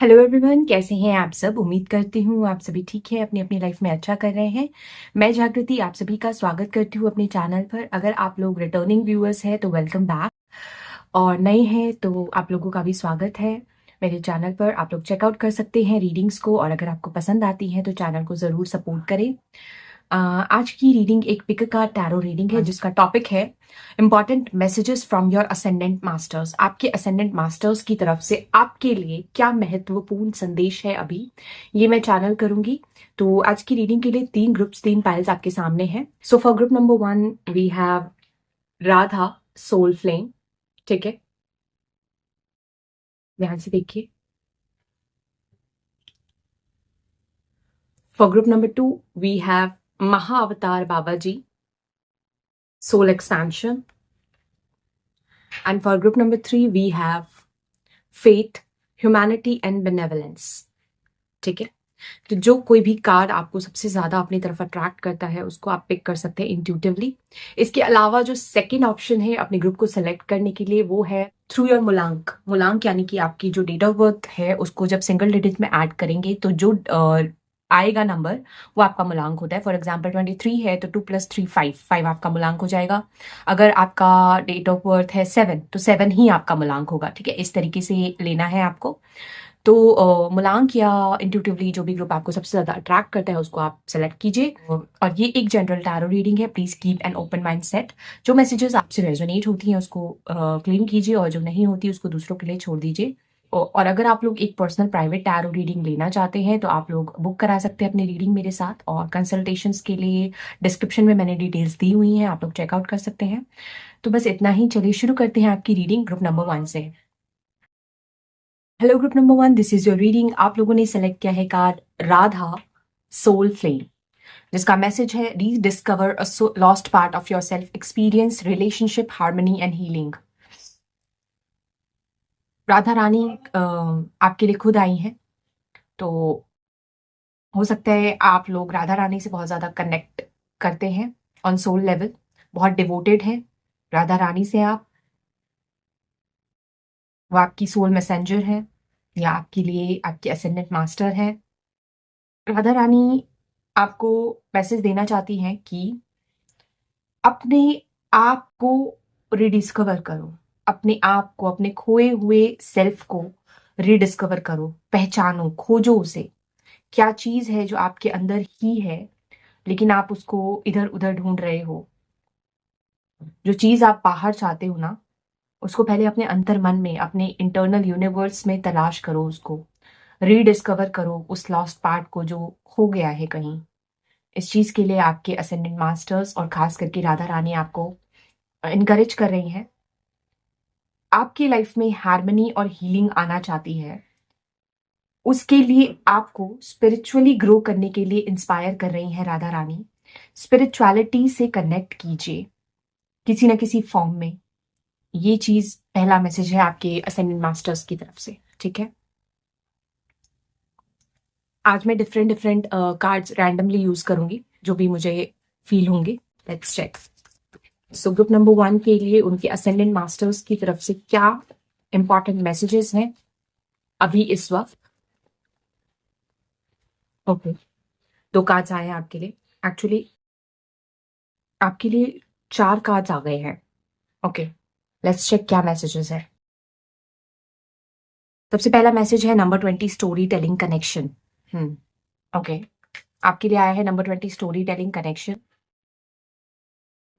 Hello everyone, कैसे हैं आप सब। उम्मीद करती हूँ आप सभी ठीक हैं, अपनी अपनी लाइफ में अच्छा कर रहे हैं। मैं जागृति आप सभी का स्वागत करती हूँ अपने चैनल पर। अगर आप लोग रिटर्निंग व्यूअर्स हैं तो वेलकम बैक, और नए हैं तो आप लोगों का भी स्वागत है मेरे चैनल पर। आप लोग चेकआउट कर सकते हैं रीडिंग्स को, और अगर आपको पसंद आती हैं तो चैनल को ज़रूर सपोर्ट करें। आज की रीडिंग एक पिक कार्ड टैरो रीडिंग है, जिसका टॉपिक है important messages from your ascendant masters. आपके असेंडेंट मास्टर्स की तरफ से आपके लिए क्या महत्वपूर्ण संदेश है अभी, ये मैं चैनल करूंगी। तो आज की रीडिंग के लिए 3 ग्रुप्स, 3 पाइल्स आपके सामने हैं। So for group number 1 we have Radha soul flame. ठीक है, ध्यान से देखिए। For group number 2 we have Mahavatar Baba ji, soul expansion. And for group number 3, we have faith, humanity and benevolence. ठीक है, तो जो कोई भी कार्ड आपको सबसे ज्यादा अपनी तरफ अट्रैक्ट करता है उसको आप पिक कर सकते हैं इंट्यूटिवली। इसके अलावा जो सेकंड ऑप्शन है अपने ग्रुप को सेलेक्ट करने के लिए, वो है थ्रू योर मूलांक। मूलांक यानी कि आपकी जो डेट ऑफ बर्थ है उसको जब सिंगल डिजिट में ऐड करेंगे तो जो आएगा नंबर, वो आपका मूलांक होता है। फॉर एग्जाम्पल 23 है तो 2 + 3 5, 5 आपका मूलांक हो जाएगा। अगर आपका डेट ऑफ बर्थ है 7 तो 7 ही आपका मूलांक होगा। ठीक है, इस तरीके से लेना है आपको। तो मूलांक या इंट्यूटिवली जो भी ग्रुप आपको सबसे ज्यादा अट्रैक्ट करता है उसको आप सेलेक्ट कीजिए। और ये एक जनरल टैरो रीडिंग है, please keep an open mind set. जो मैसेजेस आपसे रेजोनेट होती हैं उसको क्लेम कीजिए, और जो नहीं होती उसको दूसरों के लिए छोड़ दीजिए। और अगर आप लोग एक पर्सनल प्राइवेट टैरो रीडिंग लेना चाहते हैं तो आप लोग बुक करा सकते हैं अपनी रीडिंग मेरे साथ, और कंसल्टेशंस के लिए डिस्क्रिप्शन में मैंने डिटेल्स दी हुई हैं, आप लोग चेकआउट कर सकते हैं। तो बस इतना ही, चलिए शुरू करते हैं आपकी रीडिंग ग्रुप नंबर 1 से। Hello group number 1, this is your reading. आप लोगों ने सेलेक्ट किया है कार्ड राधा सोल फ्लेम, जिसका मैसेज है rediscover a lost part of your self, experience relationship harmony and healing. Radha Rani आपके लिए खुद आई हैं, तो हो सकता है आप लोग राधा रानी से बहुत ज्यादा कनेक्ट करते हैं ऑन सोल लेवल, बहुत डिवोटेड हैं राधा रानी से आप। वो आपकी सोल मैसेंजर है, या आपके लिए आपके असेंडेंट मास्टर है। राधा रानी आपको मैसेज देना चाहती हैं कि अपने आप को रिडिस्कवर करो, अपने आप को, अपने खोए हुए सेल्फ को रिडिस्कवर करो, पहचानो, खोजो उसे। क्या चीज है जो आपके अंदर ही है लेकिन आप उसको इधर उधर ढूंढ रहे हो। जो चीज आप बाहर चाहते हो ना, उसको पहले अपने अंतर मन में, अपने इंटरनल यूनिवर्स में तलाश करो, उसको रीडिस्कवर करो, उस लॉस्ट पार्ट को जो खो गया है कहीं। इस चीज के लिए आपके असेंडेंट मास्टर्स और खास करके राधा रानी आपको इनकरेज कर रही हैं। आपकी लाइफ में हार्मनी और हीलिंग आना चाहती है, उसके लिए आपको स्पिरिचुअली ग्रो करने के लिए इंस्पायर कर रही हैं राधा रानी। स्पिरिचुअलिटी से कनेक्ट कीजिए किसी न किसी फॉर्म में। ये चीज पहला मैसेज है आपके असेंडेंट मास्टर्स की तरफ से। ठीक है, आज मैं different different cards randomly use करूंगी जो भी मुझे फील होंगे। Let's check. So group number 1 के लिए उनके असेंडेंट मास्टर्स की तरफ से क्या इंपॉर्टेंट मैसेजेस हैं अभी इस वक्त। ओके, 2 कार्ड्स आए हैं आपके लिए। एक्चुअली आपके लिए 4 कार्ड्स आ गए हैं। ओके, लेट्स चेक क्या मैसेजेस है। सबसे पहला मैसेज है number 20, storytelling connection. Okay, आपके लिए आया है number 20, storytelling connection.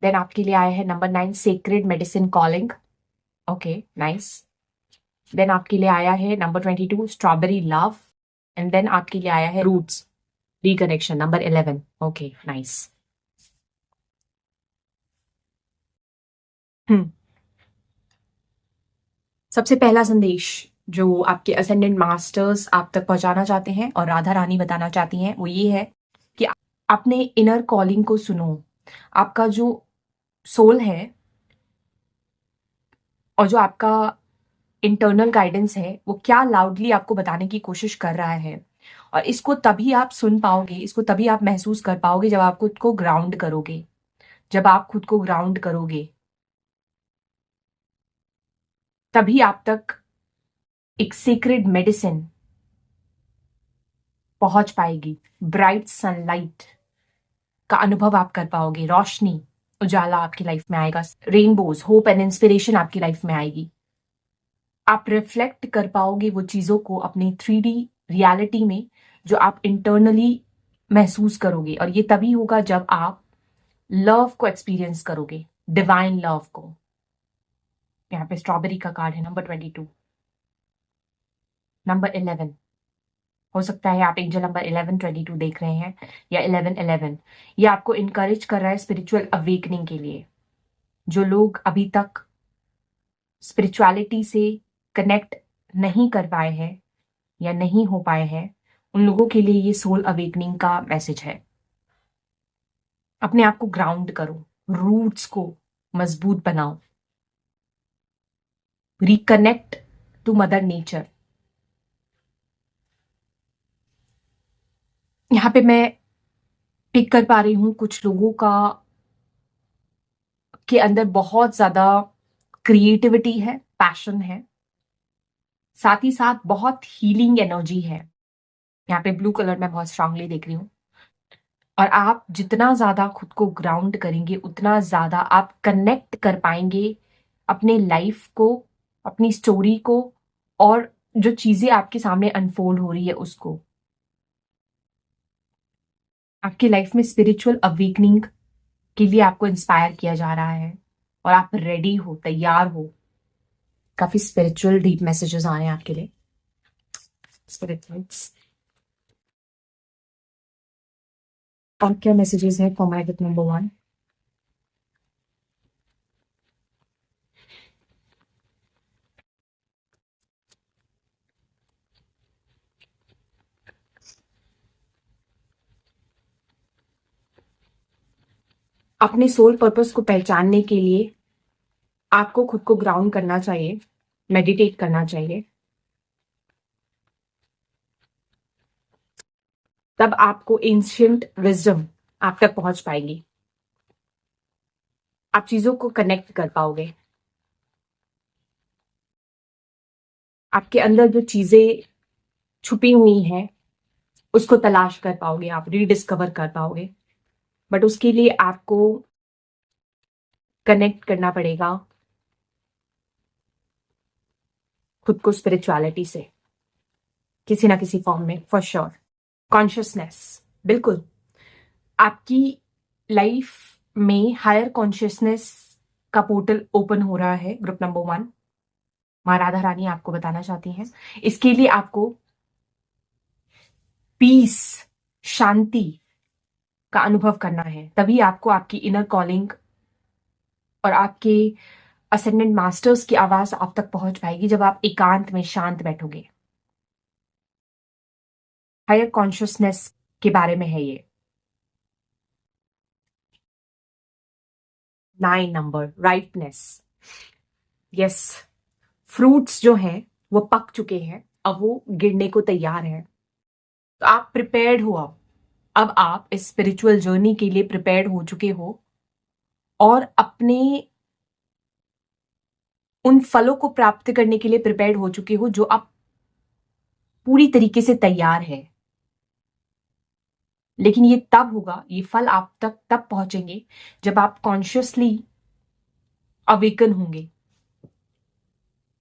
Then आपके लिए आया है number 9, sacred medicine calling. Okay, nice. Then आपके लिए आया है number 22, strawberry love. And then आपके लिए आया है roots reconnection, number 11। Okay, nice. Hmm सबसे पहला संदेश जो आपके असेंडेंट मास्टर्स आप तक पहुंचाना चाहते हैं और राधा रानी बताना चाहती हैं, वो ये है कि अपने इनर कॉलिंग को सुनो। आपका जो सोल है और जो आपका इंटरनल गाइडेंस है, वो क्या लाउडली आपको बताने की कोशिश कर रहा है। और इसको तभी आप सुन पाओगे, इसको तभी आप महसूस कर पाओगे जब आप खुद को ग्राउंड करोगे। जब आप खुद को ग्राउंड करोगे तभी आप तक एक सीक्रेट मेडिसिन पहुंच पाएगी। ब्राइट सनलाइट का अनुभव आप कर पाओगे, रोशनी, उजाला आपकी लाइफ में आएगा, रेनबोज, होप एंड इंस्पिरेशन आपकी लाइफ में आएगी। आप रिफ्लेक्ट कर पाओगे वो चीजों को अपनी 3D रियलिटी में जो आप इंटरनली महसूस करोगे, और ये तभी होगा जब आप लव को एक्सपीरियंस करोगे, डिवाइन लव को। यहाँ पे स्ट्रॉबेरी का कार्ड है, नंबर 22, नंबर 11। हो सकता है आप एंजल नंबर 1122 देख रहे हैं या 1111। ये आपको इनकरेज कर रहा है स्पिरिचुअल अवेकनिंग के लिए। जो लोग अभी तक स्पिरिचुअलिटी से कनेक्ट नहीं कर पाए हैं या नहीं हो पाए हैं, उन लोगों के लिए ये सोल अवेकनिंग का मैसेज है। अपने आप को ग्राउंड करो, रूट्स को मजबूत बनाओ, रिकनेक्ट टू मदर नेचर। यहां पे मैं पिक कर पा रही हूं कुछ लोगों का के अंदर बहुत ज्यादा क्रिएटिविटी है, पैशन है, साथ ही साथ बहुत हीलिंग एनर्जी है। यहाँ पे ब्लू कलर मैं बहुत स्ट्रांगली देख रही हूँ। और आप जितना ज्यादा खुद को ग्राउंड करेंगे उतना ज्यादा आप कनेक्ट कर पाएंगे अपने लाइफ को, अपनी स्टोरी को, और जो चीजें आपके सामने अनफोल्ड हो रही है उसको। आपकी लाइफ में स्पिरिचुअल अवेकनिंग के लिए आपको इंस्पायर किया जा रहा है और आप रेडी हो, तैयार हो। काफी स्पिरिचुअल डीप मैसेजेस आ रहे हैं आपके लिए। स्पिरिचुअल्स और क्या मैसेजेस है फॉर माय गिफ्ट नंबर 1? अपने सोल पर्पस को पहचानने के लिए आपको खुद को ग्राउंड करना चाहिए, मेडिटेट करना चाहिए। तब आपको एंशिएंट विजडम आप तक पहुंच पाएगी, आप चीजों को कनेक्ट कर पाओगे। आपके अंदर जो चीजें छुपी हुई हैं उसको तलाश कर पाओगे, आप रीडिस्कवर कर पाओगे। बट उसके लिए आपको कनेक्ट करना पड़ेगा खुद को स्पिरिचुअलिटी से, किसी ना किसी फॉर्म में, फॉर श्योर। कॉन्शियसनेस, बिल्कुल आपकी लाइफ में हायर कॉन्शियसनेस का पोर्टल ओपन हो रहा है। ग्रुप नंबर 1 मां राधा रानी आपको बताना चाहती हैं। इसके लिए आपको पीस, शांति का अनुभव करना है, तभी आपको आपकी इनर कॉलिंग और आपके असेंडेंट मास्टर्स की आवाज आप तक पहुंच पाएगी जब आप एकांत में शांत बैठोगे। हायर कॉन्शियसनेस के बारे में है ये। 9 नंबर, राइटनेस। यस, फ्रूट्स जो हैं वो पक चुके हैं, अब वो गिरने को तैयार हैं। तो आप प्रिपेयर्ड हो। अब आप इस स्पिरिचुअल जर्नी के लिए प्रिपेयर्ड हो चुके हो और अपने उन फलों को प्राप्त करने के लिए प्रिपेयर्ड हो चुके हो जो आप पूरी तरीके से तैयार है। लेकिन ये तब होगा, ये फल आप तक तब पहुंचेंगे जब आप कॉन्शियसली अवेकन होंगे,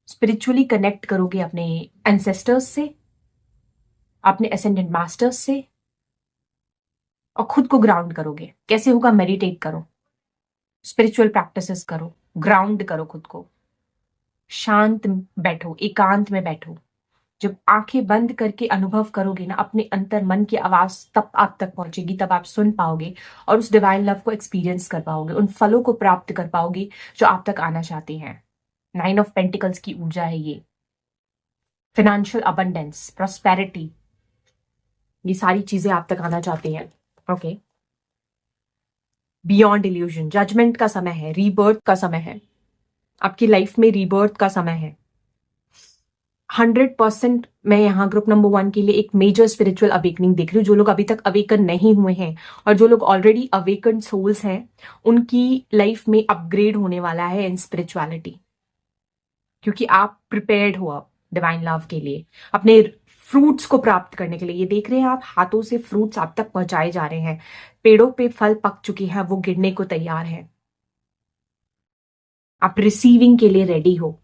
स्पिरिचुअली कनेक्ट करोगे अपने एंसेस्टर्स से, अपने असेंडेंट मास्टर्स से, और खुद को ग्राउंड करोगे। कैसे होगा? मेडिटेट करो, स्पिरिचुअल प्रैक्टिसेस करो, ग्राउंड करो खुद को, शांत बैठो, एकांत में बैठो। जब आंखें बंद करके अनुभव करोगे ना अपने अंतर मन की आवाज, तब आप तक पहुंचेगी, तब आप सुन पाओगे और उस डिवाइन लव को एक्सपीरियंस कर पाओगे, उन फलों को प्राप्त कर पाओगे जो आप तक आना चाहते हैं। 9 ऑफ पेंटिकल्स की ऊर्जा है ये। फाइनेंशियल अबंडेंस, प्रॉस्पेरिटी, ये सारी चीजें आप तक आना चाहते हैं। ओके, बियॉन्ड इल्यूजन, जजमेंट का समय है, रीबर्थ का समय है, आपकी लाइफ में रीबर्थ का समय है। 100% मैं यहाँ ग्रुप नंबर 1 के लिए एक मेजर स्पिरिचुअल अवेकनिंग देख रही हूँ। जो लोग अभी तक अवेकन नहीं हुए हैं और जो लोग ऑलरेडी अवेकन सोल्स हैं, उनकी लाइफ में अपग्रेड होने वाला है इन स्पिरिचुअलिटी, क्योंकि आप प्रिपेयर्ड हो अब डिवाइन लव के लिए। अपने फ्रूट्स को प्राप्त करने के लिए। ये देख रहे हैं आप, हाथों से फ्रूट्स आप तक पहुंचाए जा रहे हैं, पेड़ों पे फल पक चुके हैं, वो गिरने को तैयार है। आप रिसीविंग के लिए रेडी हो।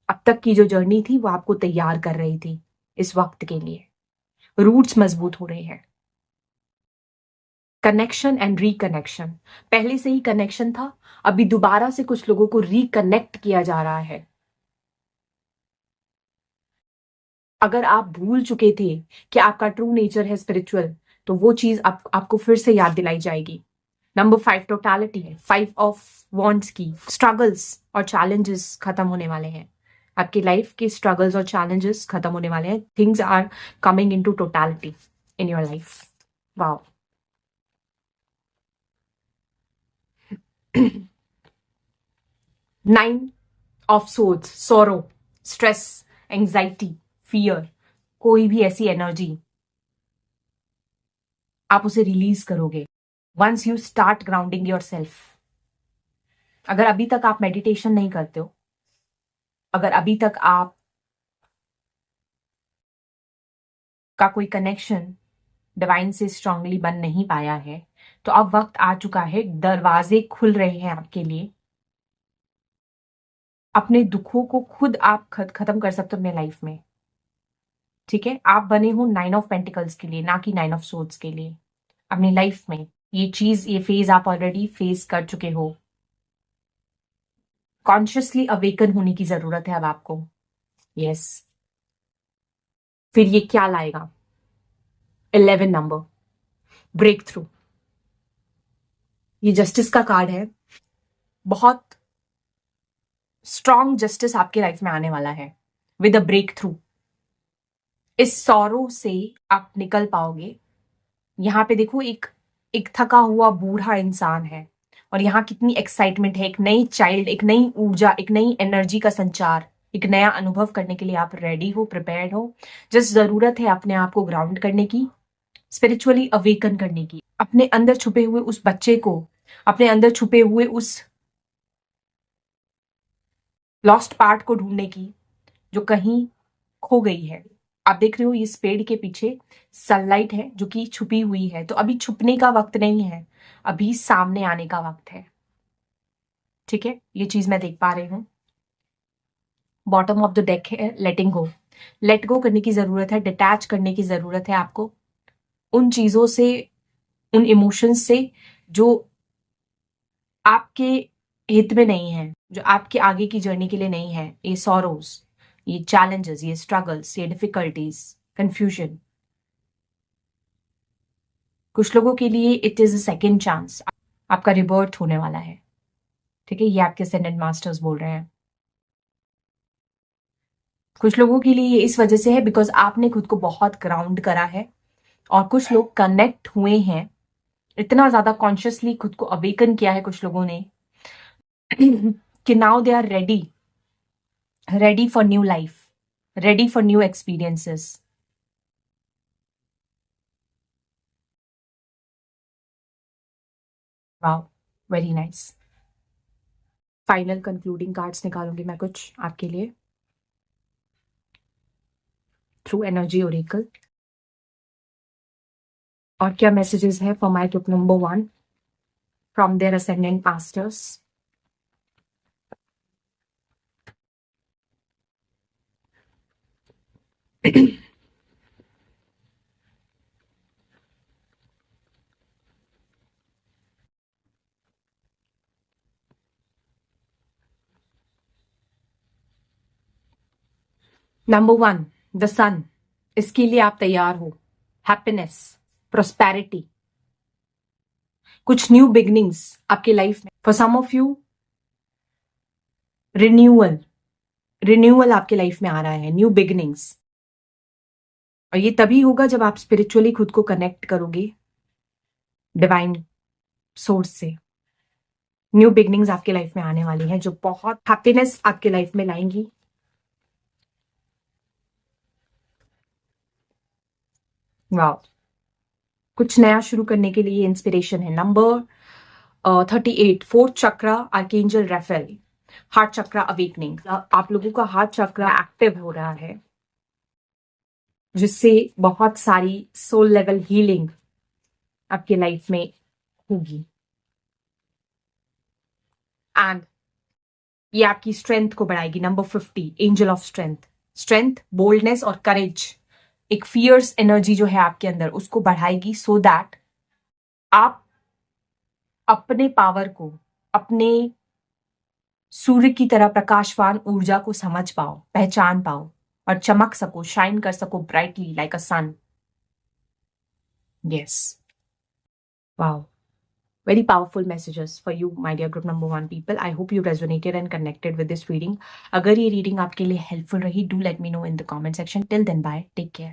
अब तक की जो जर्नी थी वो आपको तैयार कर रही थी इस वक्त के लिए। रूट्स मजबूत हो रहे हैं। कनेक्शन एंड रिकनेक्शन, पहले से ही कनेक्शन था, अभी दोबारा से कुछ लोगों को रिकनेक्ट किया जा रहा है। अगर आप भूल चुके थे कि आपका ट्रू नेचर है स्पिरिचुअल, तो वो चीज आपको फिर से याद दिलाई जाएगी। नंबर 5 टोटालिटी है, 5 ऑफ वॉन्ट्स की स्ट्रगल्स और चैलेंजेस खत्म होने वाले हैं। आपकी लाइफ के स्ट्रगल्स और चैलेंजेस खत्म होने वाले हैं। Things are coming into totality in your life. Wow. 9 of swords, sorrow, stress, anxiety, fear, कोई भी ऐसी एनर्जी आप उसे रिलीज करोगे once you start grounding yourself. अगर अभी तक आप मेडिटेशन नहीं करते हो, अगर अभी तक आप का कोई कनेक्शन डिवाइन से स्ट्रांगली बन नहीं पाया है, तो अब वक्त आ चुका है, दरवाजे खुल रहे हैं आपके लिए। अपने दुखों को खुद आप खत्म कर सकते हो अपने लाइफ में। ठीक है, आप बने हो 9 ऑफ पेंटिकल्स के लिए, ना कि 9 ऑफ सोर्ड्स के लिए। अपनी लाइफ में ये चीज, ये फेज आप ऑलरेडी फेस कर चुके हो। कॉन्शियसली अवेकन होने की जरूरत है अब आपको। यस। फिर ये क्या लाएगा? 11 नंबर, ब्रेक थ्रू। ये जस्टिस का कार्ड है। बहुत स्ट्रॉन्ग जस्टिस आपके लाइफ में आने वाला है विद अ ब्रेक थ्रू। इस सौरों से आप निकल पाओगे। यहां पे देखो, एक थका हुआ बूढ़ा इंसान है, और यहाँ कितनी एक्साइटमेंट है, एक नई चाइल्ड, एक नई ऊर्जा, एक नई एनर्जी का संचार, एक नया अनुभव करने के लिए आप रेडी हो, प्रिपेयर्ड हो। जस्ट जरूरत है अपने आप को ग्राउंड करने की, स्पिरिचुअली अवेकन करने की, अपने अंदर छुपे हुए उस बच्चे को, अपने अंदर छुपे हुए उस लॉस्ट पार्ट को ढूंढने की जो कहीं खो गई है। आप देख रहे हो इस पेड़ के पीछे सनलाइट है जो कि छुपी हुई है, तो अभी छुपने का वक्त नहीं है, अभी सामने आने का वक्त है। ठीक है, ये चीज मैं देख पा रही हूं। बॉटम ऑफ द डेक है लेटिंग गो। लेट गो करने की जरूरत है, डिटैच करने की जरूरत है आपको उन चीजों से, उन इमोशंस से जो आपके हित में नहीं है, जो आपके आगे की जर्नी के लिए नहीं है। ये सॉरोज, ये चैलेंजेस, ये स्ट्रगल्स, ये डिफिकल्टीज, कंफ्यूजन। कुछ लोगों के लिए it is a second chance, आपका रिबर्थ होने वाला है। ठीक है, ये आपके असेंडेंट मास्टर्स बोल रहे हैं। कुछ लोगों के लिए ये इस वजह से है बिकॉज आपने खुद को बहुत ग्राउंड करा है, और कुछ लोग कनेक्ट हुए हैं, इतना ज्यादा कॉन्शियसली खुद को अवेकन किया है कुछ लोगों ने कि now they are ready, ready for new life, ready for new experiences. Wow, very nice. Final concluding cards निकालूंगी मैं कुछ आपके लिए थ्रू एनर्जी ओरेकल। और क्या मैसेजेस है for my group number 1 from there ascendant masters? Number 1, the sun. इसके लिए आप तैयार हो। हैप्पीनेस, प्रोस्पेरिटी, कुछ न्यू बिगनिंग्स आपके लाइफ में। For some of you renewal, renewal आपके लाइफ में आ रहा है, न्यू बिगनिंग्स। और ये तभी होगा जब आप स्पिरिचुअली खुद को कनेक्ट करोगे डिवाइन सोर्स से। न्यू बिगनिंग्स आपके लाइफ में आने वाली हैं जो बहुत हैप्पीनेस आपके लाइफ में लाएंगी। वाओ, कुछ नया शुरू करने के लिए इंस्पिरेशन है। नंबर 38, फोर्थ चक्रा, आर्केंजल राफेल, हार्ट चक्रा अवेकनिंग। आप लोगों का हार्ट चक्रा एक्टिव हो रहा है। जिससे बहुत सारी सोल लेवल हीलिंग आपके लाइफ में होगी। एंड ये आपकी स्ट्रेंथ को बढ़ाएगी। Number 50, angel of strength. Strength, boldness और करेज, एक फियर्स एनर्जी जो है आपके अंदर, उसको बढ़ाएगी सो दैट आप अपने पावर को, अपने सूर्य की तरह प्रकाशवान ऊर्जा को समझ पाओ, पहचान पाओ और चमक सको, शाइन कर सको brightly like a sun. Yes, wow, very powerful messages for you, my dear group number 1 people. I hope you resonated and connected with this reading. अगर ये reading आपके लिए helpful रही, do let me know in the comment section. Till then, bye, take care.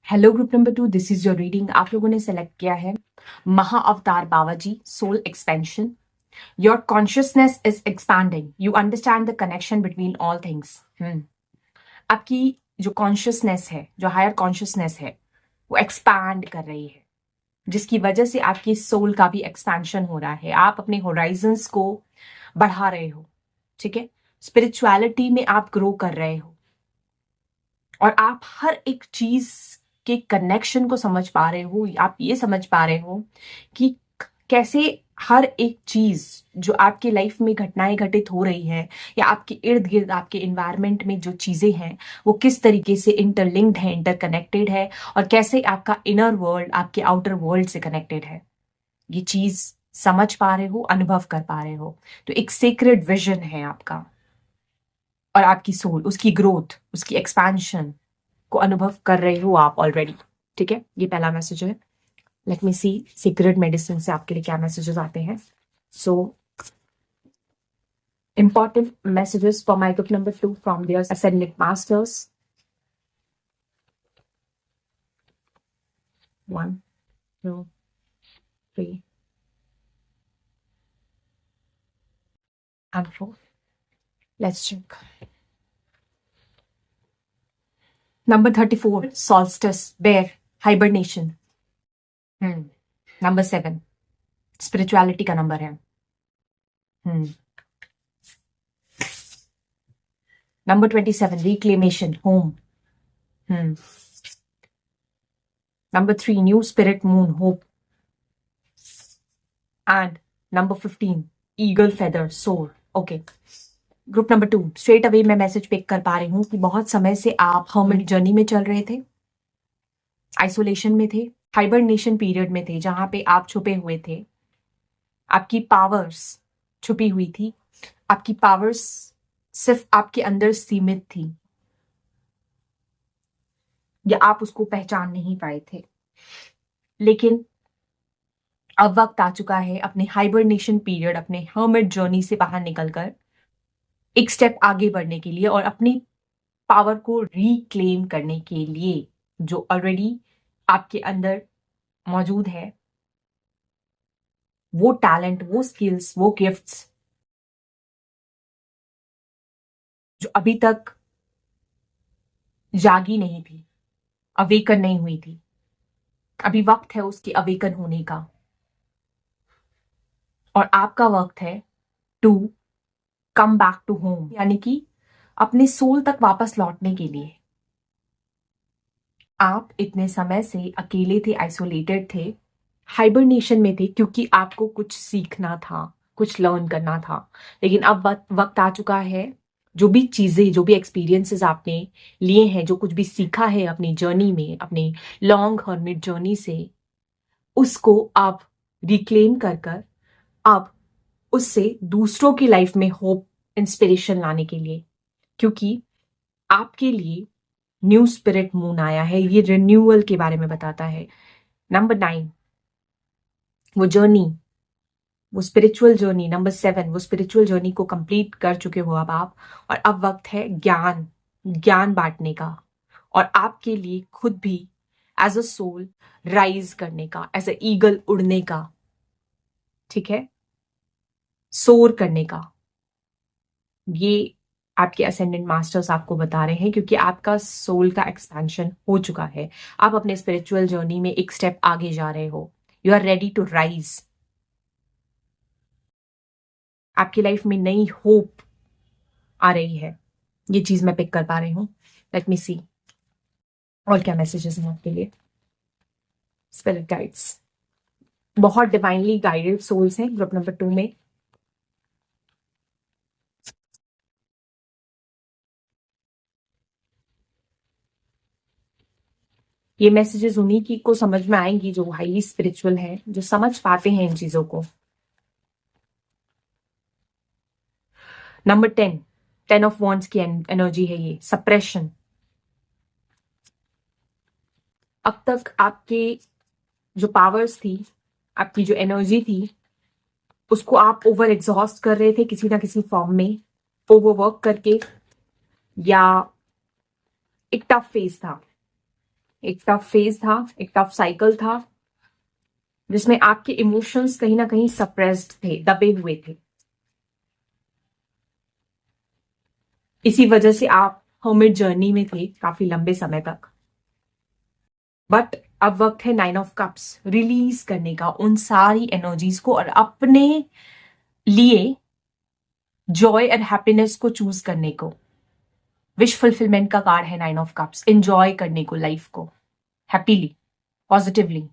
Hello group number 2, this is your reading. आप लोगों ने select किया है Maha Avatar Baba ji, soul expansion. Your consciousness is expanding, you understand the connection between all things. आपकी जो consciousness है, जो higher consciousness है, वो एक्सपैंड कर रही है, जिसकी वजह से आपकी सोल का भी एक्सपेंशन हो रहा है। आप अपने होराइजन्स को बढ़ा रहे हो, ठीक है। स्पिरिचुअलिटी में आप ग्रो कर रहे हो और आप हर एक चीज के कनेक्शन को समझ पा रहे हो। आप ये समझ पा रहे हो कि कैसे हर एक चीज जो आपकी लाइफ में घटनाएं घटित हो रही है या आपके इर्द गिर्द आपके इन्वायरमेंट में जो चीजें हैं वो किस तरीके से इंटरलिंक्ड है, इंटरकनेक्टेड है, और कैसे आपका इनर वर्ल्ड आपके आउटर वर्ल्ड से कनेक्टेड है। ये चीज समझ पा रहे हो, अनुभव कर पा रहे हो। तो एक सीक्रेट विजन है आपका और आपकी सोल, उसकी ग्रोथ, उसकी एक्सपेंशन को अनुभव कर रहे हो आप ऑलरेडी, ठीक है। ये पहला मैसेज है। लेट मी सी सीक्रेट मेडिसिन से आपके लिए क्या मैसेजेस आते हैं। सो important messages for my group number 2 from their ascended masters. 1, 2, 3 and 4. Let's check. Number 34, solstice, bear, hibernation. Number 7, spirituality का नंबर है। Number 27, reclamation, home. Number 3, new spirit, moon, hope. And number 15, eagle feather, soar. Okay. Group number 2, straight away मैं message pick कर पा रही हूँ कि बहुत समय से आप हर्मिट जर्नी में चल रहे थे, आइसोलेशन में थे, हाइबरनेशन पीरियड में थे, जहां पे आप छुपे हुए थे। आपकी पावर्स छुपी हुई थी, आपकी पावर्स सिर्फ आपके अंदर सीमित थी या आप उसको पहचान नहीं पाए थे। लेकिन अब वक्त आ चुका है अपने हाइबरनेशन पीरियड, अपने हर्मिट जर्नी से बाहर निकलकर एक स्टेप आगे बढ़ने के लिए और अपनी पावर को रिक्लेम करने के लिए, जो ऑलरेडी आपके अंदर मौजूद है, वो टैलेंट, वो स्किल्स, वो गिफ्ट्स जो अभी तक जागी नहीं थी, अवेकन नहीं हुई थी। अभी वक्त है उसके अवेकन होने का और आपका वक्त है to come back to home, यानी कि अपने सोल तक वापस लौटने के लिए। आप इतने समय से अकेले थे, आइसोलेटेड थे, हाइबरनेशन में थे, क्योंकि आपको कुछ सीखना था, कुछ लर्न करना था। लेकिन अब वक्त आ चुका है, जो भी चीजें, जो भी एक्सपीरियंसेस आपने लिए हैं, जो कुछ भी सीखा है अपनी जर्नी में, अपने लॉन्ग हर्मिट जर्नी से, उसको आप रिक्लेम कर कर अब उससे दूसरों की लाइफ में होप, इंस्पिरेशन लाने के लिए, क्योंकि आपके लिए न्यू स्पिरिट मून आया है। ये रिन्यूअल के बारे में बताता है। नंबर 9, वो जर्नी, वो स्पिरिचुअल जर्नी। नंबर 7, वो स्पिरिचुअल जर्नी को कंप्लीट कर चुके हो अब आप, और अब वक्त है ज्ञान बांटने का और आपके लिए खुद भी एज अ सोल राइज करने का, एज अ ईगल उड़ने का, ठीक है, सोर करने का। ये आपके असेंडेंट मास्टर्स आपको बता रहे हैं, क्योंकि आपका सोल का एक्सपेंशन हो चुका है। आप अपने स्पिरिचुअल जर्नी में एक स्टेप आगे जा रहे हो। You are ready to rise. आपकी लाइफ में नई होप आ रही है, ये चीज मैं पिक कर पा रही हूं। लेट मी सी। और क्या मैसेजेस हैं आपके लिए? स्पिरिट गाइड्स, बहुत डिवाइनली गाइडेड सोल्स हैं ग्रुप नंबर 2 में। ये मैसेजेस उन्हीं की को समझ में आएंगी जो हाईली स्पिरिचुअल हैं, जो समझ पाते हैं इन चीजों को। नंबर 10, 10 ऑफ वॉन्ड्स की एनर्जी है ये, सप्रेशन। अब तक आपके जो पावर्स थी, आपकी जो एनर्जी थी, उसको आप ओवर एग्जॉस्ट कर रहे थे किसी ना किसी फॉर्म में, ओवरवर्क करके, या एक टफ फेज था, एक टफ फेज था, एक टफ साइकिल था, जिसमें आपके इमोशंस कहीं ना कहीं सप्रेस्ड थे, दबे हुए थे। इसी वजह से आप हर्मिट जर्नी में थे काफी लंबे समय तक। बट अब वक्त है 9 ऑफ कप्स रिलीज करने का उन सारी एनर्जीज को, और अपने लिए जॉय एंड हैप्पीनेस को चूज करने को। विश फुलफिलमेंट का कार्ड है 9 ऑफ कप्स, एंजॉय करने को लाइफ को हैप्पीली, पॉजिटिवली।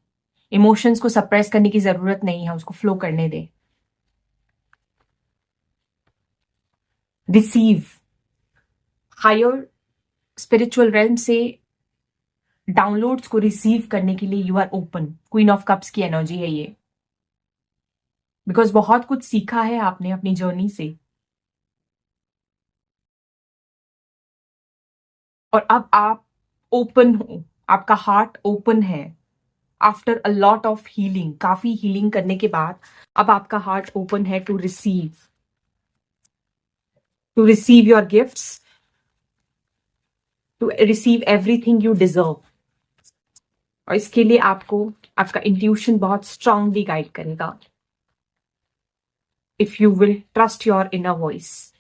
इमोशंस को सप्रेस करने की जरूरत नहीं है, उसको फ्लो करने दे। रिसीव हायर स्पिरिचुअल रेल्म से डाउनलोड्स को रिसीव करने के लिए you are open. Queen of cups की एनर्जी है ये, बिकॉज बहुत कुछ सीखा है आपने अपनी जर्नी से, और अब आप ओपन हो, आपका हार्ट ओपन है। After a lot of healing, काफी हीलिंग करने के बाद अब आपका हार्ट ओपन है to receive your gifts, to receive everything you deserve. और इसके लिए आपको आपका इंट्यूशन बहुत स्ट्रांगली गाइड करेगा, if you will trust your inner voice.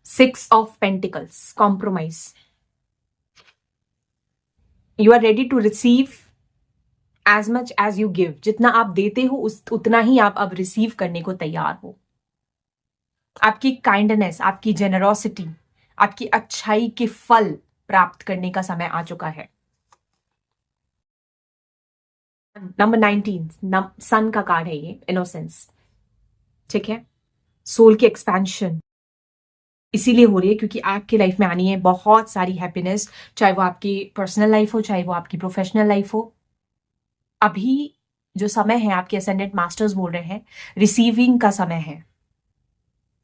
6 of pentacles, compromise. You are ready to receive as much as you give. जितना आप देते हो उतना ही आप अब रिसीव करने को तैयार हो। आपकी काइंडनेस, आपकी जेनरोसिटी, आपकी अच्छाई के फल प्राप्त करने का समय आ चुका है। नंबर 19 सन का कार्ड है ये, इनोसेंस। ठीक है, सोल की एक्सपेंशन इसीलिए हो रही है क्योंकि आपकी लाइफ में आनी है बहुत सारी हैप्पीनेस, चाहे वो आपकी पर्सनल लाइफ हो, चाहे वो आपकी प्रोफेशनल लाइफ हो। अभी जो समय है, आपके असेंडेंट मास्टर्स बोल रहे हैं, रिसीविंग का समय है,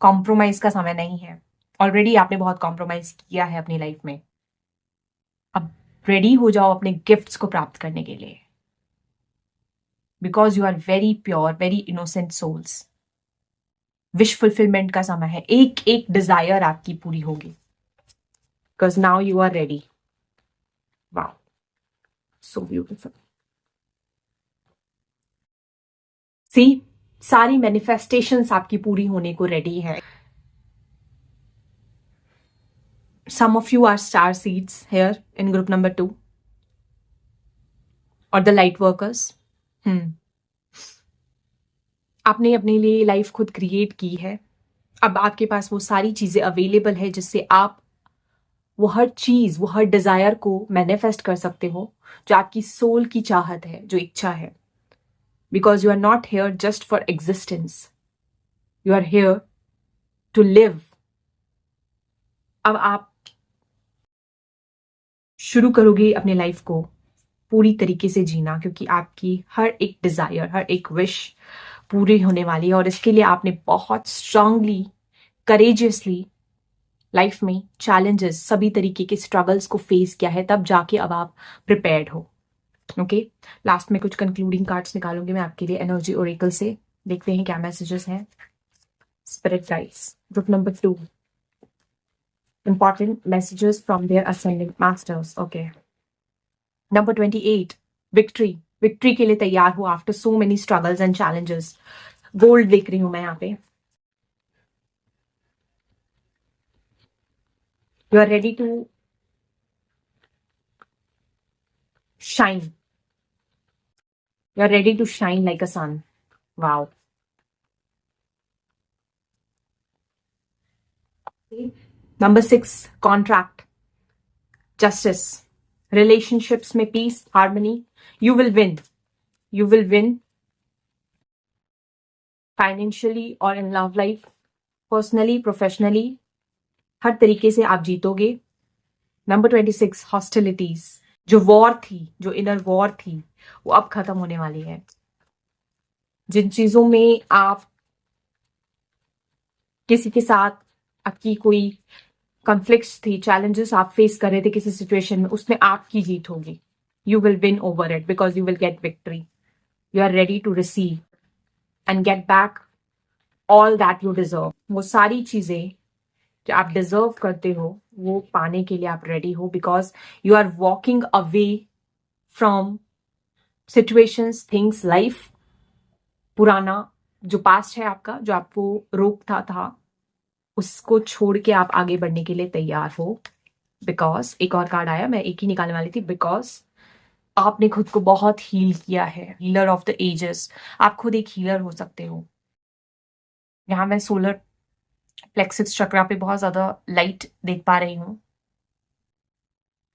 कॉम्प्रोमाइज का समय नहीं है। ऑलरेडी आपने बहुत कॉम्प्रोमाइज किया है अपनी लाइफ में। अब रेडी हो जाओ अपने गिफ्ट्स को प्राप्त करने के लिए, because you are very pure, very innocent souls. Wish fulfilment का समय है, एक एक डिजायर आपकी पूरी होगी, because now you are ready. Wow, so beautiful. See, सारी मैनिफेस्टेशंस आपकी पूरी होने को रेडी है। Some of you are star seeds here in group number 2, or the light workers. आपने अपने लिए लाइफ खुद क्रिएट की है। अब आपके पास वो सारी चीजें अवेलेबल है जिससे आप वो हर चीज, वो हर डिजायर को मैनिफेस्ट कर सकते हो जो आपकी सोल की चाहत है, जो इच्छा है। Because you are not here just for existence, you are here to live. अब आप शुरू करोगे अपने लाइफ को पूरी तरीके से जीना, क्योंकि आपकी हर एक डिजायर, हर एक विश पूरी होने वाली है। और इसके लिए आपने बहुत स्ट्रांगली, करेजियसली लाइफ में चैलेंजेस, सभी तरीके के स्ट्रगल्स को फेस किया है, तब जाके अब आप प्रिपेयर्ड हो। ओके, लास्ट में कुछ कंक्लूडिंग कार्ड्स निकालूंगी मैं आपके लिए एनर्जी ओरेकल से। देखते हैं क्या मैसेजेस हैं। Spirit guides, group number 2, important messages from their ascending masters. Okay. Number 28, victory. Victory के लिए तैयार हो after so many struggles and challenges. Gold देख रही हूं मैं यहाँ पे। You are ready to shine, you are ready to shine like a sun. Wow. Number 6 contract, justice, relationships में peace, harmony, you will win financially और in love life, personally, professionally, हर तरीके से आप जीतोगे। नंबर 26 हॉस्टिलिटीज, जो war थी, जो इनर वॉर थी, वो अब खत्म होने वाली है। जिन चीजों में आप किसी के साथ आपकी कोई कॉन्फ्लिक्ट्स थी, चैलेंजेस आप फेस कर रहे थे किसी सिचुएशन में, उसमें आपकी जीत होगी। You will win over it because you will get victory. You are ready to receive and get back all that you deserve. वो सारी चीजें जो आप डिजर्व करते हो वो पाने के लिए आप रेडी हो, because you are walking away from situations, things, life. पुराना जो पास्ट है आपका, जो आपको रोकता था, उसको छोड़ के आप आगे बढ़ने के लिए तैयार हो। बिकॉज एक और कार्ड आया, मैं एक ही निकालने वाली थी। बिकॉज आपने खुद को बहुत हील किया है, हीलर ऑफ द एजेस। आप खुद एक हीलर हो सकते हो। यहाँ मैं सोलर प्लेक्सिस चक्रा पे बहुत ज्यादा लाइट देख पा रही हूँ।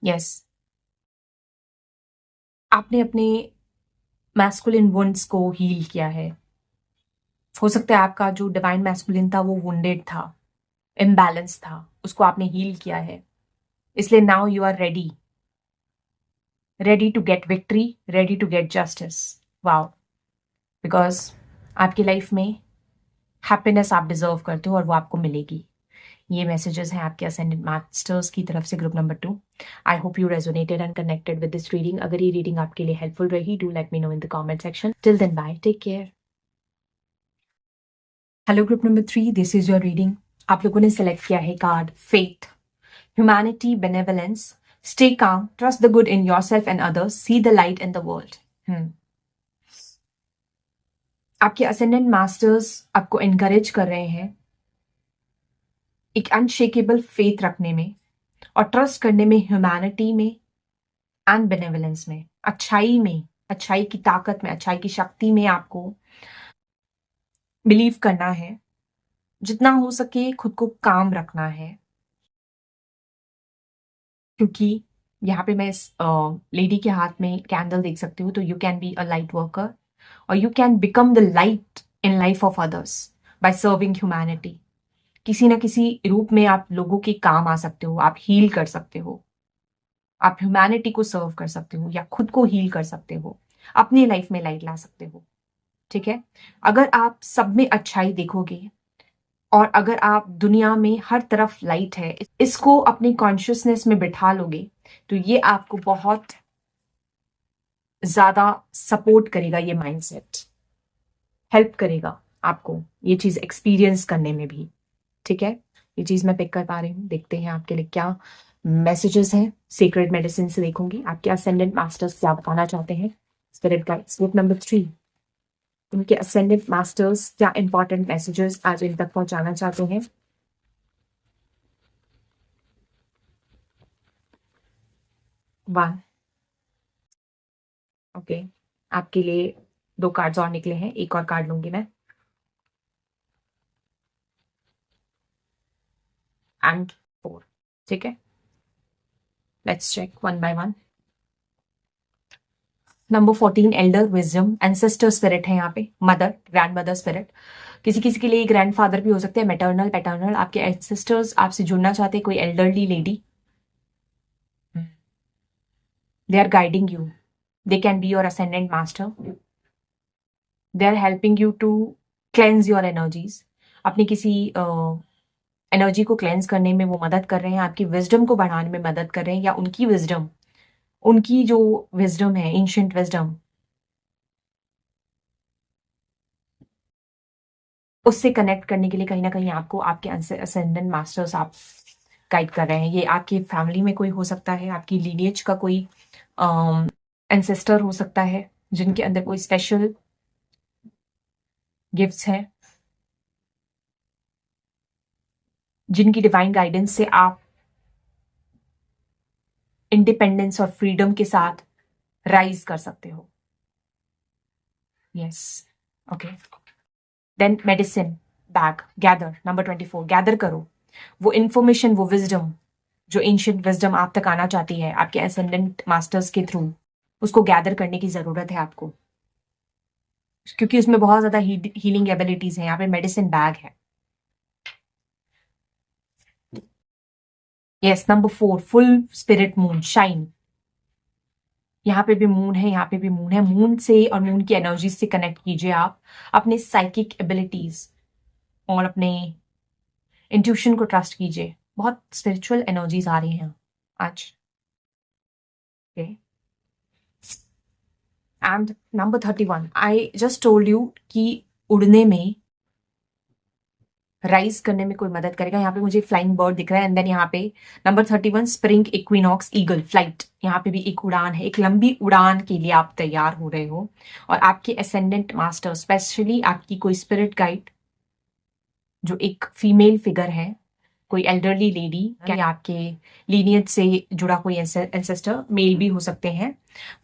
यस, आपने अपने मैस्कुलिन वुंड्स को हील किया है। हो सकता है आपका जो डिवाइन मैस्कुलिन था वो वुंडेड था, इम्बैलेंस था, उसको आपने हील किया है। इसलिए now you are ready to get victory, ready to get justice. Wow, because आपकी लाइफ में हैप्पीनेस आप डिजर्व करते हो और वो आपको मिलेगी। ये मैसेजेस हैं आपके असेंडेंट मास्टर्स की तरफ से, group number 2। I hope you resonated and connected with this reading. अगर ये रीडिंग आपके लिए हेल्पफुल रही, do let me know in the comment section. Till then, bye, take care. Hello group number 3, this is your reading. आप लोगों ने select किया है card faith, humanity, benevolence, stay calm, trust the good in yourself and others, see the light in the world. आपके ascendant masters आपको encourage कर रहे हैं एक अनशेकेबल फेथ रखने में और ट्रस्ट करने में, ह्यूमैनिटी में एंड बेनेवलेंस में, अच्छाई में, अच्छाई की ताकत में, अच्छाई की शक्ति में आपको बिलीव करना है। जितना हो सके खुद को काम रखना है, क्योंकि यहाँ पे मैं इस लेडी के हाथ में कैंडल देख सकती हूँ। तो you can be a light worker और you can become the light in life of others by serving humanity. किसी ना किसी रूप में आप लोगों के काम आ सकते हो, आप हील कर सकते हो, आप ह्यूमैनिटी को सर्व कर सकते हो या खुद को हील कर सकते हो, अपनी लाइफ में लाइट ला सकते हो। ठीक है, अगर आप सब में अच्छाई देखोगे और अगर आप दुनिया में हर तरफ लाइट है, इसको अपनी कॉन्शियसनेस में बिठा लोगे, तो ये आपको बहुत ज्यादा सपोर्ट करेगा। ये माइंडसेट हेल्प करेगा आपको ये चीज एक्सपीरियंस करने में भी। ठीक है, ये चीज मैं पिक कर पा रही हूँ। देखते हैं आपके लिए क्या मैसेजेस हैं। सीक्रेट मेडिसिन से देखूंगी आपके असेंडेंट मास्टर्स क्या बताना चाहते हैं। स्पिरिट गाइड्स, ग्रुप नंबर 3, उनके असेंडेंट मास्टर्स क्या इंपॉर्टेंट मैसेजेस आज इन तक पहुंचाना चाहते हैं। वन, ओके, आपके लिए 2 कार्ड्स और निकले हैं, एक और कार्ड लूंगी मैं। एंड 4, ठीक है, let's check one by one. Number 14 elder wisdom, ancestor spirit है यहाँ पे, मदर, ग्रैंड मदर स्पिरिट। किसी किसी के लिए ग्रैंड फादर भी हो सकते हैं, मैटरनल, पैटर्नल। आपके एंसेस्टर्स आपसे जुड़ना चाहते हैं, कोई elderly lady. They are guiding you, they can be your ascendant master. They are helping you to cleanse your energies. अपनी किसी एनर्जी को क्लेंज करने में वो मदद कर रहे हैं, आपकी विजडम को बढ़ाने में मदद कर रहे हैं, या उनकी विजडम, उनकी जो विजडम है, एंशिएंट विजडम, उससे कनेक्ट करने के लिए कहीं ना कहीं आपको आपके असेंडेंट मास्टर्स आप गाइड कर रहे हैं। ये आपकी फैमिली में कोई हो सकता है, आपकी लीनिएज का कोई एंसेस्टर हो सकता है, जिनके अंदर कोई स्पेशल गिफ्ट्स हैं, जिनकी डिवाइन गाइडेंस से आप इंडिपेंडेंस और फ्रीडम के साथ राइज कर सकते हो। Yes, okay. Then medicine bag, gather, number 24, gather करो, वो इंफॉर्मेशन, वो विजडम, जो एंशिएंट विजडम आप तक आना चाहती है आपके एसेंडेंट मास्टर्स के थ्रू, उसको गैदर करने की जरूरत है आपको, क्योंकि उसमें बहुत ज्यादा हीलिंग एबिलिटीज हैं। यहाँ पे मेडिसिन बैग है। Yes, number 4, full spirit moon, shine. यहाँ पे भी मून है, यहाँ पे भी मून है। मून से और मून की एनर्जी से कनेक्ट कीजिए आप अपने साइकिक एबिलिटीज और अपने इंट्यूशन को ट्रस्ट कीजिए। बहुत स्पिरिचुअल एनर्जीज आ रही हैं आज। And number 31, I just told you कि उड़ने में, राइज करने में कोई मदद करेगा। यहाँ पे मुझे फ्लाइंग बर्ड दिख रहा है। एंड देन यहाँ पे number 31, spring equinox eagle, flight. यहाँ पे भी एक उड़ान है, एक लंबी उड़ान के लिए आप तैयार हो रहे हो। और आपके एसेंडेंट मास्टर, स्पेशली आपकी कोई स्पिरिट गाइड जो एक फीमेल फिगर है, कोई एल्डरली लेडी, क्या आपके लीनियज से जुड़ा कोई एंसेस्टर, मेल भी हो सकते हैं,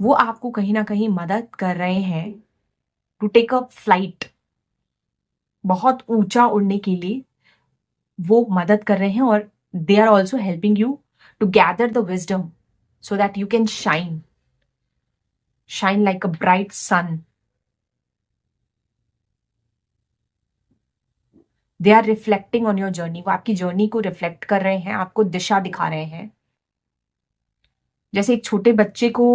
वो आपको कहीं ना कहीं मदद कर रहे हैं टू टेक अ फ्लाइट। बहुत ऊंचा उड़ने के लिए वो मदद कर रहे हैं, और they are also helping you to gather the wisdom so that you can shine, shine like a bright sun. They are reflecting on your journey. वो आपकी जर्नी को रिफ्लेक्ट कर रहे हैं, आपको दिशा दिखा रहे हैं। जैसे एक छोटे बच्चे को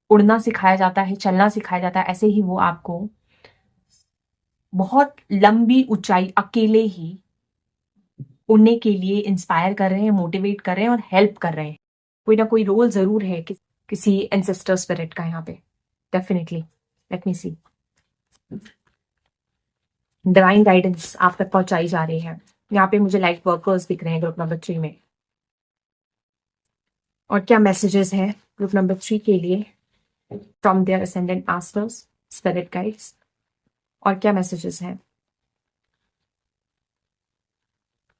उड़ना सिखाया जाता है, चलना सिखाया जाता है, ऐसे ही वो आपको बहुत लंबी ऊंचाई अकेले ही उड़ने के लिए इंस्पायर कर रहे हैं, मोटिवेट कर रहे हैं और हेल्प कर रहे हैं। कोई ना कोई रोल जरूर है किसी एंसेस्टर स्पिरिट का यहाँ पे, डेफिनेटली। लेट मी सी। डिवाइन गाइडेंस आप तक पहुंचाई जा रही है। यहाँ पे मुझे लाइट वर्कर्स दिख रहे हैं ग्रुप नंबर 3 में। और क्या मैसेजेस हैं ग्रुप नंबर 3 के लिए from there ascendant masters, spirit guides? और क्या मैसेजेस हैं?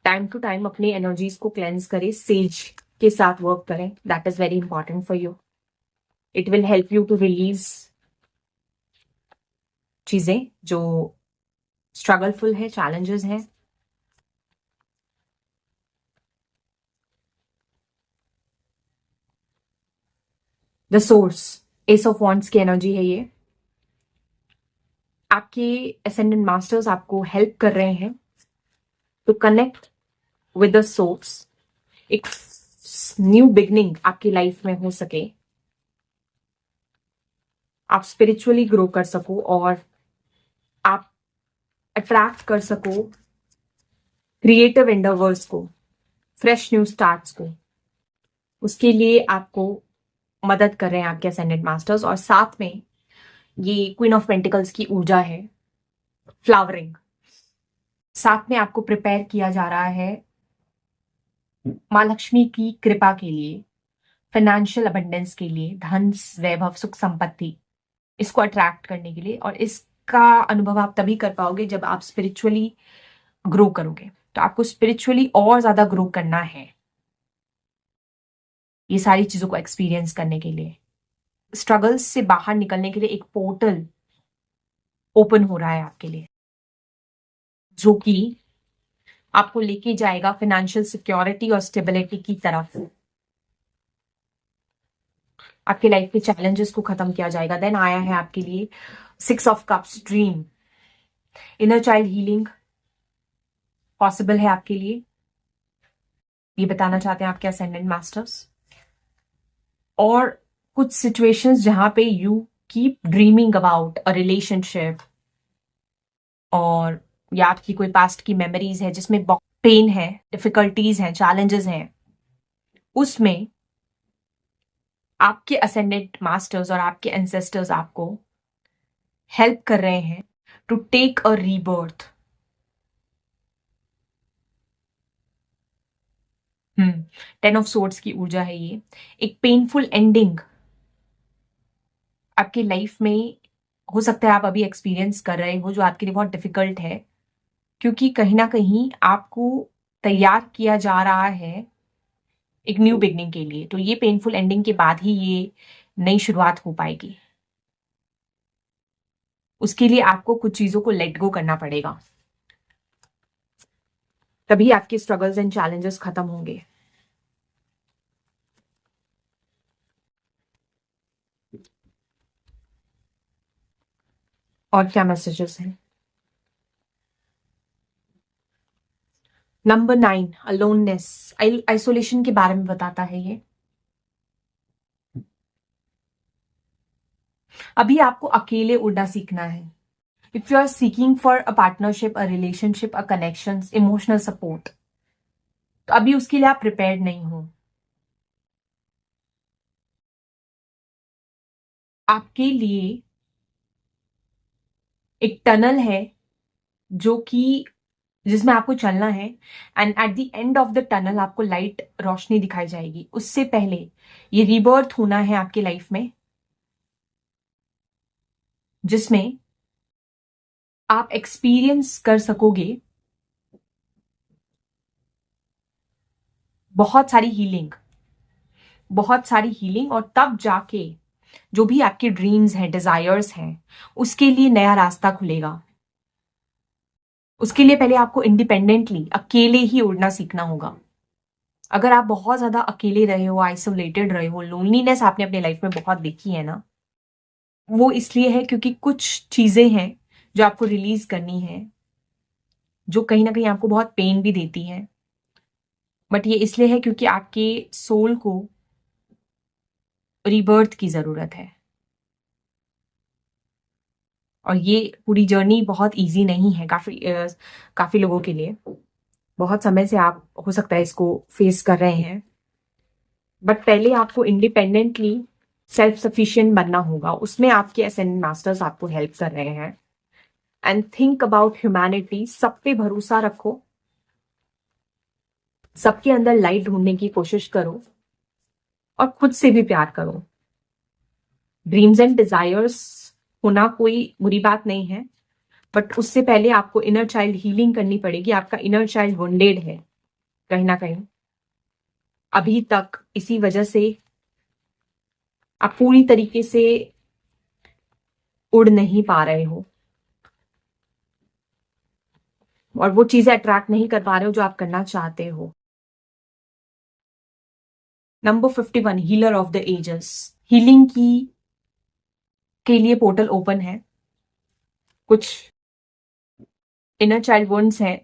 टाइम टू टाइम अपनी एनर्जीज को क्लेंस करें, सेज के साथ वर्क करें। That is very important for you. It will help you to release चीजें जो स्ट्रगलफुल है, चैलेंजेस हैं। The source, ace of wands की एनर्जी है ये। आपके असेंडेंट मास्टर्स आपको हेल्प कर रहे हैं to connect with the source. एक न्यू बिगनिंग आपकी लाइफ में हो सके, आप स्पिरिचुअली ग्रो कर सको और आप अट्रैक्ट कर सको क्रिएटिव एंडेवर्स को, फ्रेश न्यू स्टार्ट्स को। उसके लिए आपको मदद कर रहे हैं आपके असेंडेंट मास्टर्स। और साथ में ये क्वीन ऑफ पेंटिकल्स की ऊर्जा है, फ्लावरिंग। साथ में आपको प्रिपेयर किया जा रहा है माँ लक्ष्मी की कृपा के लिए, फाइनेंशियल अबंडेंस के लिए, धन, वैभव, सुख, संपत्ति, इसको अट्रैक्ट करने के लिए। और इसका अनुभव आप तभी कर पाओगे जब आप स्पिरिचुअली ग्रो करोगे। तो आपको स्पिरिचुअली और ज्यादा ग्रो करना है ये सारी चीजों को एक्सपीरियंस करने के लिए। स्ट्रगल्स से बाहर निकलने के लिए एक पोर्टल ओपन हो रहा है आपके लिए, जो कि आपको लेके जाएगा फाइनेंशियल सिक्योरिटी और स्टेबिलिटी की तरफ। आपके लाइफ के चैलेंजेस को खत्म किया जाएगा। देन आया है आपके लिए 6 of cups, dream. Inner child healing possible है आपके लिए, ये बताना चाहते हैं आपके असेंडेंट मास्टर्स। और कुछ सिचुएशंस जहां पे you keep dreaming about a relationship, और या आपकी कोई पास्ट की मेमोरीज है जिसमें पेन है, डिफिकल्टीज हैं, चैलेंजेस हैं, उसमें आपके असेंडेंट मास्टर्स और आपके एंसेस्टर्स आपको हेल्प कर रहे हैं to take a rebirth. 10 of swords की ऊर्जा है ये। एक पेनफुल एंडिंग आपकी लाइफ में हो सकता है आप अभी एक्सपीरियंस कर रहे हो, जो आपके लिए बहुत डिफिकल्ट है, क्योंकि कहीं ना कहीं आपको तैयार किया जा रहा है एक न्यू बिगनिंग के लिए। तो ये पेनफुल एंडिंग के बाद ही ये नई शुरुआत हो पाएगी। उसके लिए आपको कुछ चीजों को लेट गो करना पड़ेगा। तभी आपके स्ट्रगल्स एंड चैलेंजेस खत्म होंगे। और क्या मैसेजेस हैं? नंबर 9, अलोननेस, आइसोलेशन के बारे में बताता है ये। अभी आपको अकेले उड़ना सीखना है। If you are seeking for a partnership, a relationship, a connection, emotional support, तो अभी उसके लिए आप प्रिपेयर्ड नहीं हो। आपके लिए एक टनल है जो कि जिसमें आपको चलना है, and at the end of the tunnel आपको लाइट, रोशनी दिखाई जाएगी। उससे पहले ये रीबर्थ होना है आपकी लाइफ में, जिसमें आप एक्सपीरियंस कर सकोगे बहुत सारी हीलिंग, बहुत सारी हीलिंग, और तब जाके जो भी आपके ड्रीम्स हैं, डिजायर्स हैं, उसके लिए नया रास्ता खुलेगा। उसके लिए पहले आपको इंडिपेंडेंटली, अकेले ही उड़ना सीखना होगा। अगर आप बहुत ज्यादा अकेले रहे हो, आइसोलेटेड रहे हो, लोनलीनेस आपने अपने लाइफ में बहुत देखी है ना, वो इसलिए है क्योंकि कुछ चीजें हैं जो आपको रिलीज करनी है, जो कहीं ना कहीं आपको बहुत पेन भी देती हैं। बट ये इसलिए है क्योंकि आपके सोल को रीबर्थ की जरूरत है। और ये पूरी जर्नी बहुत इजी नहीं है, काफी लोगों के लिए। बहुत समय से आप हो सकता है इसको फेस कर रहे हैं, बट पहले आपको इंडिपेंडेंटली सेल्फ सफिशिएंट बनना होगा। उसमें आपके एसेंडेंट मास्टर्स आपको हेल्प कर रहे हैं। एंड थिंक अबाउट ह्यूमैनिटी, सब पे भरोसा रखो, सबके अंदर लाइट ढूंढने की कोशिश करो, और खुद से भी प्यार करो। ड्रीम्स एंड डिजायर्स होना कोई बुरी बात नहीं है, बट उससे पहले आपको इनर चाइल्ड हीलिंग करनी पड़ेगी। आपका इनर चाइल्ड वुंडेड है कहीं ना कहीं अभी तक, इसी वजह से आप पूरी तरीके से उड़ नहीं पा रहे हो, और वो चीजें अट्रैक्ट नहीं कर पा रहे हो जो आप करना चाहते हो। Number 51, healer of the ages, healing की के लिए पोर्टल ओपन है। कुछ इनर चाइल्ड वुंड्स हैं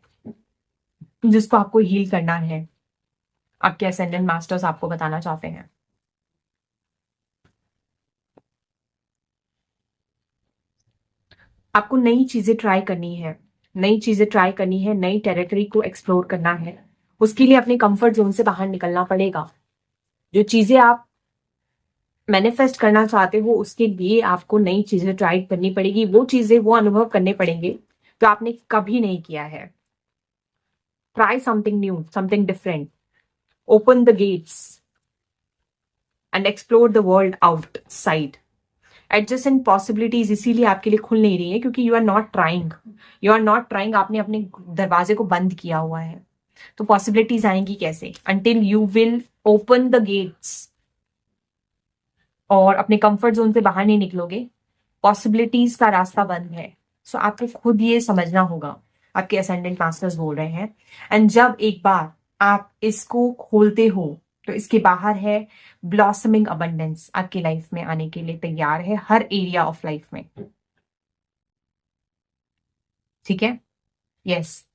जिसको आपको हील करना है, आपके असेंडेंट मास्टर्स आपको बताना चाहते हैं। आपको नई चीजें ट्राई करनी है, नई चीजें ट्राई करनी है, नई टेरिटरी को एक्सप्लोर करना है। उसके लिए अपने कंफर्ट जोन से बाहर निकलना पड़ेगा। जो चीजें आप मैनिफेस्ट करना चाहते हो, उसके लिए आपको नई चीजें ट्राई करनी पड़ेगी। वो चीजें, वो अनुभव करने पड़ेंगे जो आपने कभी नहीं किया है। Try something new, something different, open the gates and explore the world outside. Adjacent possibilities इसीलिए आपके लिए खुल नहीं रही है क्योंकि you are not trying, you are not trying. आपने अपने दरवाजे को बंद किया हुआ है, तो पॉसिबिलिटीज आएंगी कैसे? Until you will open the gets और अपने कंफर्ट जोन से बाहर नहीं निकलोगे, पॉसिबिलिटीज का रास्ता बंद है। सो आपको खुद ये समझना होगा, आपके असेंडेंट मास्टर्स बोल रहे हैं। एंड जब एक बार आप इसको खोलते हो तो इसके बाहर है ब्लॉसमिंग अबंडेंस, आपकी लाइफ में आने के लिए तैयार है, हर एरिया ऑफ लाइफ में। ठीक है? Yes.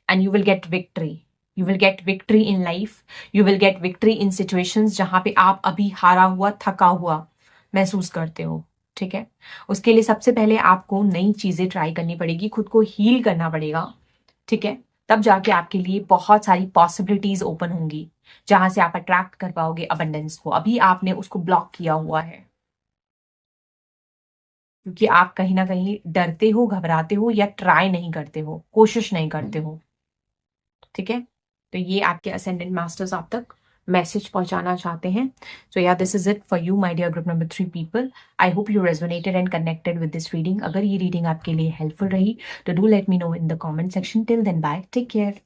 And you will get victory, you will get victory in life, you will get victory in situations जहां पे आप अभी हारा हुआ, थका हुआ महसूस करते हो। ठीक है? उसके लिए सबसे पहले आपको नई चीजें ट्राई करनी पड़ेगी, खुद को हील करना पड़ेगा। ठीक है? तब जाके आपके लिए बहुत सारी पॉसिबिलिटीज ओपन होंगी जहां से आप अट्रैक्ट कर पाओगे अबंडेंस को। अभी आपने उसको ब्लॉक किया हुआ है क्योंकि आप कहीं ना कहीं डरते हो, घबराते हो, या ट्राई नहीं करते हो, कोशिश नहीं करते हो। ठीक है? तो ये आपके असेंडेंट मास्टर्स आप तक मैसेज पहुंचाना चाहते हैं। So yeah this is it for you my dear group number 3 people. I hope you resonated and connected with this reading. अगर ये रीडिंग आपके लिए हेल्पफुल रही तो do let me know in the comment section. Till then bye, take care.